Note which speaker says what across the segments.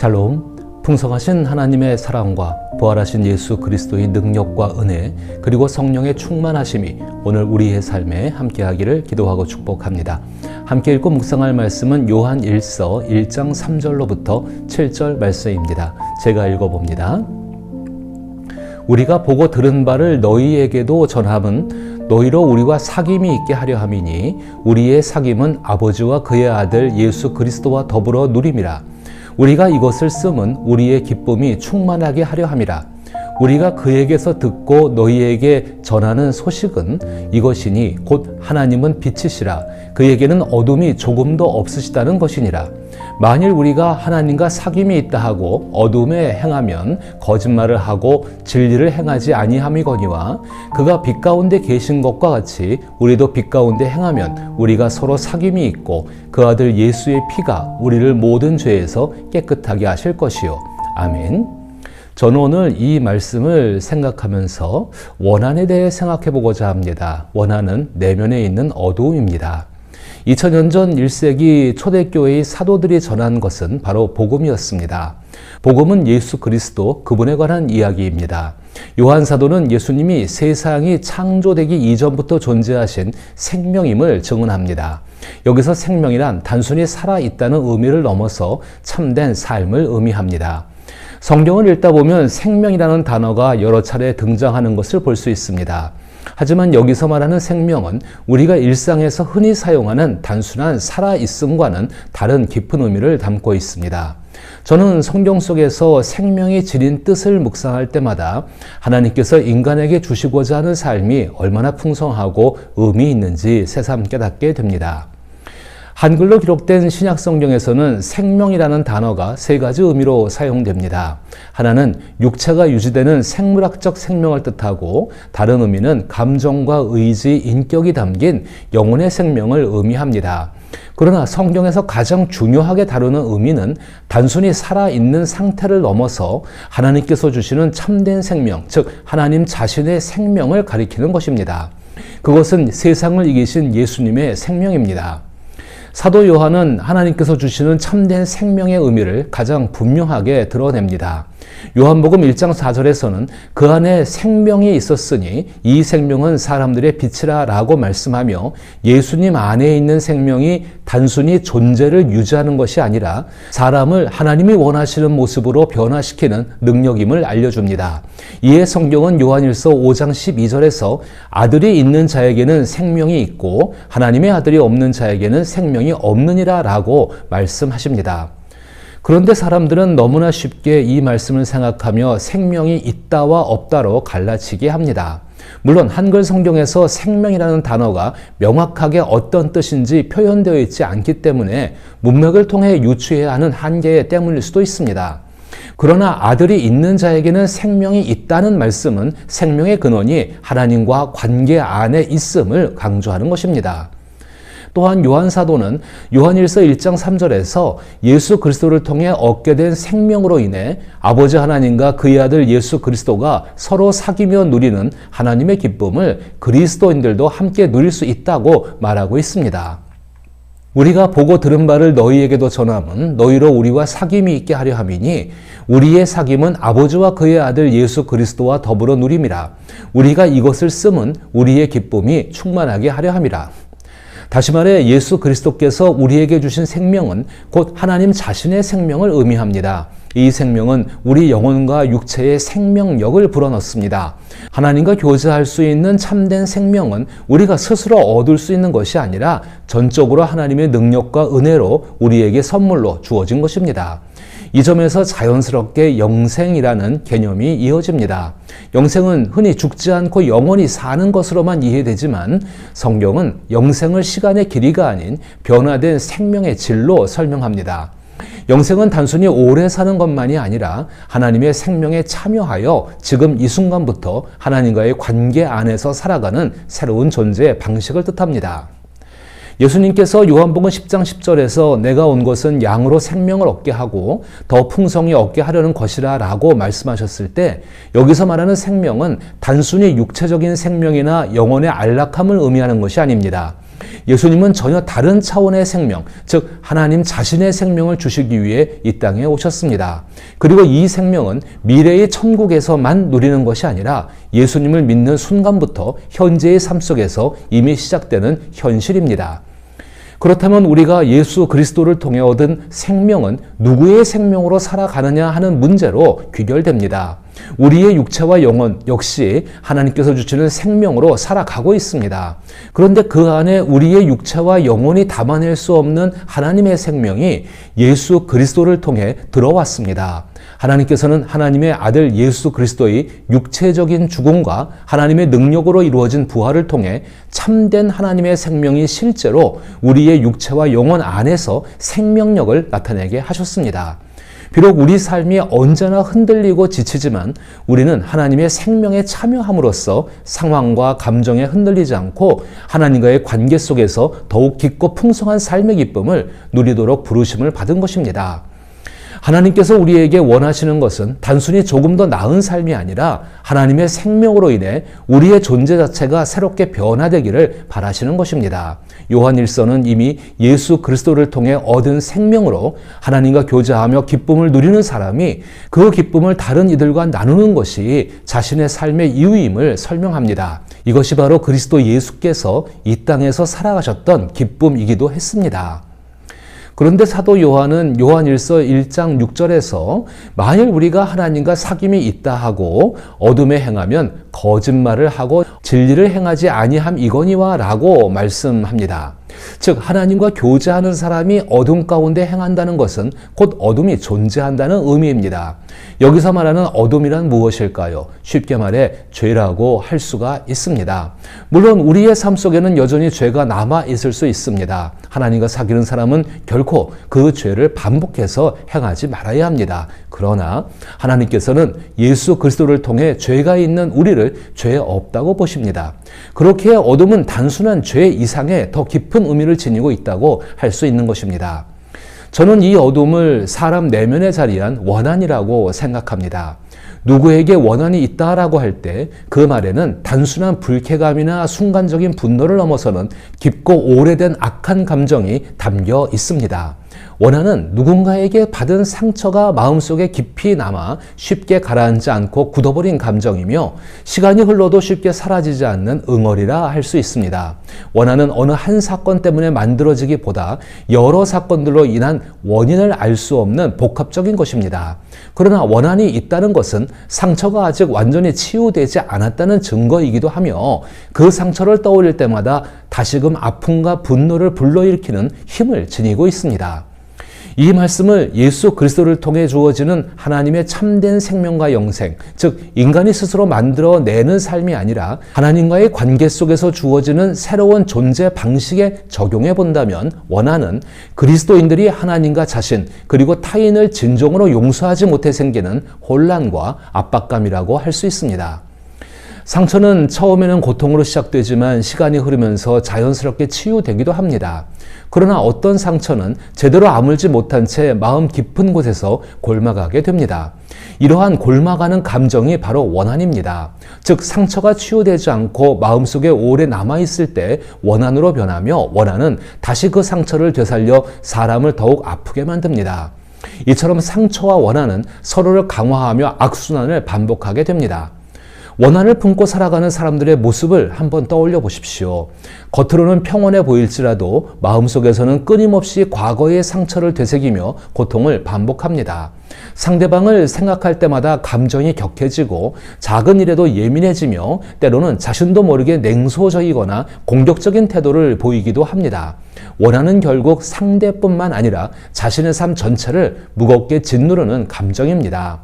Speaker 1: 샬롬, 풍성하신 하나님의 사랑과 부활하신 예수 그리스도의 능력과 은혜 그리고 성령의 충만하심이 오늘 우리의 삶에 함께하기를 기도하고 축복합니다. 함께 읽고 묵상할 말씀은 요한 1서 1장 3절로부터 7절 말씀입니다. 제가 읽어봅니다. 우리가 보고 들은 바를 너희에게도 전함은 너희로 우리와 사귐이 있게 하려 함이니 우리의 사귐은 아버지와 그의 아들 예수 그리스도와 더불어 누림이라. 우리가 이것을 쓰면 우리의 기쁨이 충만하게 하려 함이라. 우리가 그에게서 듣고 너희에게 전하는 소식은 이것이니 곧 하나님은 빛이시라. 그에게는 어둠이 조금도 없으시다는 것이니라. 만일 우리가 하나님과 사귐이 있다 하고 어둠에 행하면 거짓말을 하고 진리를 행하지 아니함이거니와 그가 빛 가운데 계신 것과 같이 우리도 빛 가운데 행하면 우리가 서로 사귐이 있고 그 아들 예수의 피가 우리를 모든 죄에서 깨끗하게 하실 것이요. 아멘. 저는 오늘 이 말씀을 생각하면서 원한에 대해 생각해 보고자 합니다. 원한은 내면에 있는 어두움입니다. 2000년 전 1세기 초대교회의 사도들이 전한 것은 바로 복음이었습니다. 복음은 예수 그리스도 그분에 관한 이야기입니다. 요한 사도는 예수님이 세상이 창조되기 이전부터 존재하신 생명임을 증언합니다. 여기서 생명이란 단순히 살아있다는 의미를 넘어서 참된 삶을 의미합니다. 성경을 읽다 보면 생명이라는 단어가 여러 차례 등장하는 것을 볼 수 있습니다. 하지만 여기서 말하는 생명은 우리가 일상에서 흔히 사용하는 단순한 살아있음과는 다른 깊은 의미를 담고 있습니다. 저는 성경 속에서 생명이 지닌 뜻을 묵상할 때마다 하나님께서 인간에게 주시고자 하는 삶이 얼마나 풍성하고 의미 있는지 새삼 깨닫게 됩니다. 한글로 기록된 신약 성경에서는 생명이라는 단어가 세 가지 의미로 사용됩니다. 하나는 육체가 유지되는 생물학적 생명을 뜻하고 다른 의미는 감정과 의지, 인격이 담긴 영혼의 생명을 의미합니다. 그러나 성경에서 가장 중요하게 다루는 의미는 단순히 살아있는 상태를 넘어서 하나님께서 주시는 참된 생명, 즉 하나님 자신의 생명을 가리키는 것입니다. 그것은 세상을 이기신 예수님의 생명입니다. 사도 요한은 하나님께서 주시는 참된 생명의 의미를 가장 분명하게 드러냅니다. 요한복음 1장 4절에서는 그 안에 생명이 있었으니 이 생명은 사람들의 빛이라 라고 말씀하며 예수님 안에 있는 생명이 단순히 존재를 유지하는 것이 아니라 사람을 하나님이 원하시는 모습으로 변화시키는 능력임을 알려줍니다. 이에 성경은 요한일서 5장 12절에서 아들이 있는 자에게는 생명이 있고 하나님의 아들이 없는 자에게는 생명이 없느니라 라고 말씀하십니다. 그런데 사람들은 너무나 쉽게 이 말씀을 생각하며 생명이 있다와 없다로 갈라치게 합니다. 물론 한글 성경에서 생명이라는 단어가 명확하게 어떤 뜻인지 표현되어 있지 않기 때문에 문맥을 통해 유추해야 하는 한계 때문일 수도 있습니다. 그러나 아들이 있는 자에게는 생명이 있다는 말씀은 생명의 근원이 하나님과 관계 안에 있음을 강조하는 것입니다. 또한 요한 사도는 요한일서 1장 3절에서 예수 그리스도를 통해 얻게 된 생명으로 인해 아버지 하나님과 그의 아들 예수 그리스도가 서로 사귀며 누리는 하나님의 기쁨을 그리스도인들도 함께 누릴 수 있다고 말하고 있습니다. 우리가 보고 들은 바를 너희에게도 전함은 너희로 우리와 사귐이 있게 하려 함이니 우리의 사귐은 아버지와 그의 아들 예수 그리스도와 더불어 누림이라. 우리가 이것을 쓰면 우리의 기쁨이 충만하게 하려 함이라. 다시 말해 예수 그리스도께서 우리에게 주신 생명은 곧 하나님 자신의 생명을 의미합니다. 이 생명은 우리 영혼과 육체의 생명력을 불어넣습니다. 하나님과 교제할 수 있는 참된 생명은 우리가 스스로 얻을 수 있는 것이 아니라 전적으로 하나님의 능력과 은혜로 우리에게 선물로 주어진 것입니다. 이 점에서 자연스럽게 영생이라는 개념이 이어집니다. 영생은 흔히 죽지 않고 영원히 사는 것으로만 이해되지만 성경은 영생을 시간의 길이가 아닌 변화된 생명의 질로 설명합니다. 영생은 단순히 오래 사는 것만이 아니라 하나님의 생명에 참여하여 지금 이 순간부터 하나님과의 관계 안에서 살아가는 새로운 존재의 방식을 뜻합니다. 예수님께서 요한복음 10장 10절에서 내가 온 것은 양으로 생명을 얻게 하고 더 풍성히 얻게 하려는 것이라 라고 말씀하셨을 때 여기서 말하는 생명은 단순히 육체적인 생명이나 영혼의 안락함을 의미하는 것이 아닙니다. 예수님은 전혀 다른 차원의 생명, 즉 하나님 자신의 생명을 주시기 위해 이 땅에 오셨습니다. 그리고 이 생명은 미래의 천국에서만 누리는 것이 아니라 예수님을 믿는 순간부터 현재의 삶 속에서 이미 시작되는 현실입니다. 그렇다면 우리가 예수 그리스도를 통해 얻은 생명은 누구의 생명으로 살아가느냐 하는 문제로 귀결됩니다. 우리의 육체와 영혼 역시 하나님께서 주시는 생명으로 살아가고 있습니다. 그런데 그 안에 우리의 육체와 영혼이 담아낼 수 없는 하나님의 생명이 예수 그리스도를 통해 들어왔습니다. 하나님께서는 하나님의 아들 예수 그리스도의 육체적인 죽음과 하나님의 능력으로 이루어진 부활을 통해 참된 하나님의 생명이 실제로 우리의 육체와 영혼 안에서 생명력을 나타내게 하셨습니다. 비록 우리 삶이 언제나 흔들리고 지치지만 우리는 하나님의 생명에 참여함으로써 상황과 감정에 흔들리지 않고 하나님과의 관계 속에서 더욱 깊고 풍성한 삶의 기쁨을 누리도록 부르심을 받은 것입니다. 하나님께서 우리에게 원하시는 것은 단순히 조금 더 나은 삶이 아니라 하나님의 생명으로 인해 우리의 존재 자체가 새롭게 변화되기를 바라시는 것입니다. 요한 1서는 이미 예수 그리스도를 통해 얻은 생명으로 하나님과 교제하며 기쁨을 누리는 사람이 그 기쁨을 다른 이들과 나누는 것이 자신의 삶의 이유임을 설명합니다. 이것이 바로 그리스도 예수께서 이 땅에서 살아가셨던 기쁨이기도 했습니다. 그런데 사도 요한은 요한 1서 1장 6절에서 만일 우리가 하나님과 사귐이 있다 하고 어둠에 행하면 거짓말을 하고 진리를 행하지 아니함이거니와 라고 말씀합니다. 즉 하나님과 교제하는 사람이 어둠 가운데 행한다는 것은 곧 어둠이 존재한다는 의미입니다. 여기서 말하는 어둠이란 무엇일까요? 쉽게 말해 죄라고 할 수가 있습니다. 물론 우리의 삶 속에는 여전히 죄가 남아 있을 수 있습니다. 하나님과 사귀는 사람은 결코 그 죄를 반복해서 행하지 말아야 합니다. 그러나 하나님께서는 예수 그리스도를 통해 죄가 있는 우리를 죄 없다고 보십니다. 그렇게 어둠은 단순한 죄 이상의 더 깊은 의미를 지니고 있다고 할 수 있는 것입니다. 저는 이 어둠을 사람 내면에 자리한 원한이라고 생각합니다. 누구에게 원한이 있다라고 할 때 그 말에는 단순한 불쾌감이나 순간적인 분노를 넘어서는 깊고 오래된 악한 감정이 담겨 있습니다. 원한은 누군가에게 받은 상처가 마음속에 깊이 남아 쉽게 가라앉지 않고 굳어버린 감정이며 시간이 흘러도 쉽게 사라지지 않는 응어리라 할 수 있습니다. 원한은 어느 한 사건 때문에 만들어지기보다 여러 사건들로 인한 원인을 알 수 없는 복합적인 것입니다. 그러나 원한이 있다는 것은 상처가 아직 완전히 치유되지 않았다는 증거이기도 하며 그 상처를 떠올릴 때마다 다시금 아픔과 분노를 불러일으키는 힘을 지니고 있습니다. 이 말씀을 예수 그리스도를 통해 주어지는 하나님의 참된 생명과 영생, 즉 인간이 스스로 만들어내는 삶이 아니라 하나님과의 관계 속에서 주어지는 새로운 존재 방식에 적용해 본다면 원한은 그리스도인들이 하나님과 자신 그리고 타인을 진정으로 용서하지 못해 생기는 혼란과 압박감이라고 할 수 있습니다. 상처는 처음에는 고통으로 시작되지만 시간이 흐르면서 자연스럽게 치유되기도 합니다. 그러나 어떤 상처는 제대로 아물지 못한 채 마음 깊은 곳에서 골마가게 됩니다. 이러한 골마가는 감정이 바로 원한입니다. 즉 상처가 치유되지 않고 마음속에 오래 남아있을 때 원한으로 변하며 원한은 다시 그 상처를 되살려 사람을 더욱 아프게 만듭니다. 이처럼 상처와 원한은 서로를 강화하며 악순환을 반복하게 됩니다. 원한을 품고 살아가는 사람들의 모습을 한번 떠올려 보십시오. 겉으로는 평온해 보일지라도 마음속에서는 끊임없이 과거의 상처를 되새기며 고통을 반복합니다. 상대방을 생각할 때마다 감정이 격해지고 작은 일에도 예민해지며 때로는 자신도 모르게 냉소적이거나 공격적인 태도를 보이기도 합니다. 원한은 결국 상대뿐만 아니라 자신의 삶 전체를 무겁게 짓누르는 감정입니다.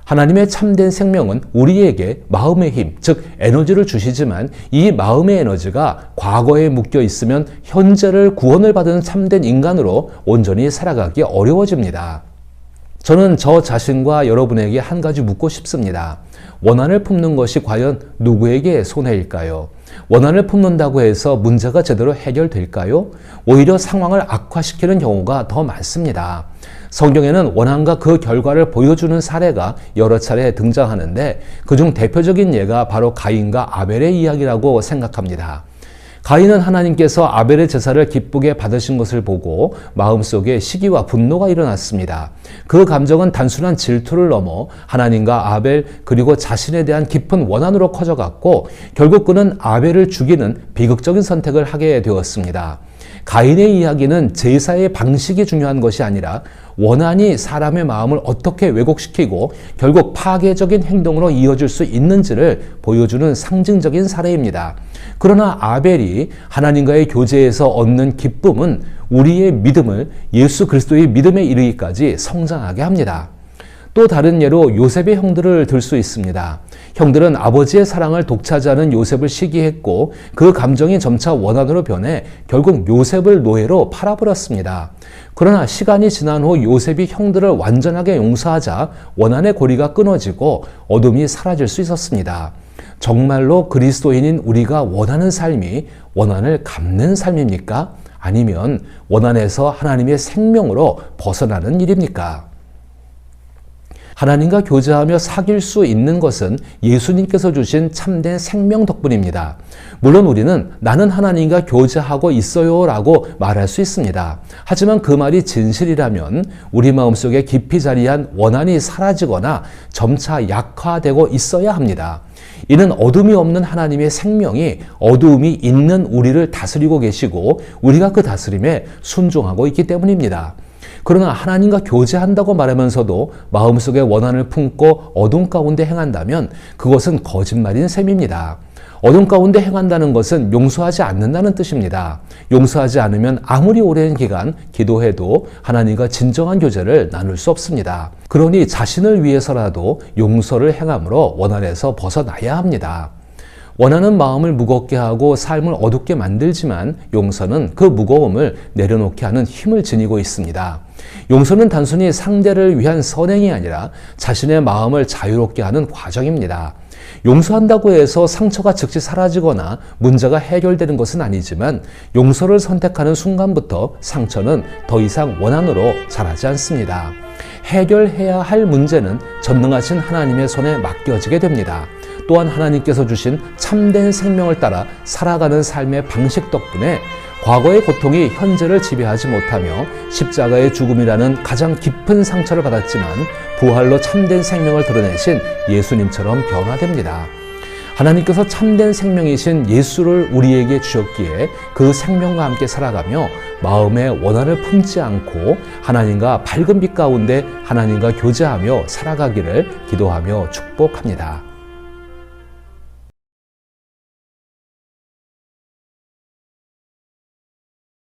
Speaker 1: 하나님의 참된 생명은 우리에게 마음의 힘, 즉 에너지를 주시지만 이 마음의 에너지가 과거에 묶여 있으면 현재를 구원을 받은 참된 인간으로 온전히 살아가기 어려워집니다. 저는 저 자신과 여러분에게 한 가지 묻고 싶습니다. 원한을 품는 것이 과연 누구에게 손해일까요? 원한을 품는다고 해서 문제가 제대로 해결될까요? 오히려 상황을 악화시키는 경우가 더 많습니다. 성경에는 원한과 그 결과를 보여주는 사례가 여러 차례 등장하는데 그중 대표적인 예가 바로 가인과 아벨의 이야기라고 생각합니다. 가인은 하나님께서 아벨의 제사를 기쁘게 받으신 것을 보고 마음속에 시기와 분노가 일어났습니다. 그 감정은 단순한 질투를 넘어 하나님과 아벨 그리고 자신에 대한 깊은 원한으로 커져갔고 결국 그는 아벨을 죽이는 비극적인 선택을 하게 되었습니다. 가인의 이야기는 제사의 방식이 중요한 것이 아니라 원한이 사람의 마음을 어떻게 왜곡시키고 결국 파괴적인 행동으로 이어질 수 있는지를 보여주는 상징적인 사례입니다. 그러나 아벨이 하나님과의 교제에서 얻는 기쁨은 우리의 믿음을 예수 그리스도의 믿음에 이르기까지 성장하게 합니다. 또 다른 예로 요셉의 형들을 들 수 있습니다. 형들은 아버지의 사랑을 독차지하는 요셉을 시기했고 그 감정이 점차 원한으로 변해 결국 요셉을 노예로 팔아버렸습니다. 그러나 시간이 지난 후 요셉이 형들을 완전하게 용서하자 원한의 고리가 끊어지고 어둠이 사라질 수 있었습니다. 정말로 그리스도인인 우리가 원하는 삶이 원한을 갚는 삶입니까? 아니면 원한에서 하나님의 생명으로 벗어나는 일입니까? 하나님과 교제하며 사귈 수 있는 것은 예수님께서 주신 참된 생명 덕분입니다. 물론 우리는 나는 하나님과 교제하고 있어요 라고 말할 수 있습니다. 하지만 그 말이 진실이라면 우리 마음속에 깊이 자리한 원한이 사라지거나 점차 약화되고 있어야 합니다. 이는 어둠이 없는 하나님의 생명이 어두움이 있는 우리를 다스리고 계시고 우리가 그 다스림에 순종하고 있기 때문입니다. 그러나 하나님과 교제한다고 말하면서도 마음속에 원한을 품고 어둠 가운데 행한다면 그것은 거짓말인 셈입니다. 어둠 가운데 행한다는 것은 용서하지 않는다는 뜻입니다. 용서하지 않으면 아무리 오랜 기간 기도해도 하나님과 진정한 교제를 나눌 수 없습니다. 그러니 자신을 위해서라도 용서를 행함으로 원한에서 벗어나야 합니다. 원하는 마음을 무겁게 하고 삶을 어둡게 만들지만 용서는 그 무거움을 내려놓게 하는 힘을 지니고 있습니다. 용서는 단순히 상대를 위한 선행이 아니라 자신의 마음을 자유롭게 하는 과정입니다. 용서한다고 해서 상처가 즉시 사라지거나 문제가 해결되는 것은 아니지만 용서를 선택하는 순간부터 상처는 더 이상 원한으로 자라지 않습니다. 해결해야 할 문제는 전능하신 하나님의 손에 맡겨지게 됩니다. 또한 하나님께서 주신 참된 생명을 따라 살아가는 삶의 방식 덕분에 과거의 고통이 현재를 지배하지 못하며 십자가의 죽음이라는 가장 깊은 상처를 받았지만 부활로 참된 생명을 드러내신 예수님처럼 변화됩니다. 하나님께서 참된 생명이신 예수를 우리에게 주셨기에 그 생명과 함께 살아가며 마음의 원한을 품지 않고 하나님과 밝은 빛 가운데 하나님과 교제하며 살아가기를 기도하며 축복합니다.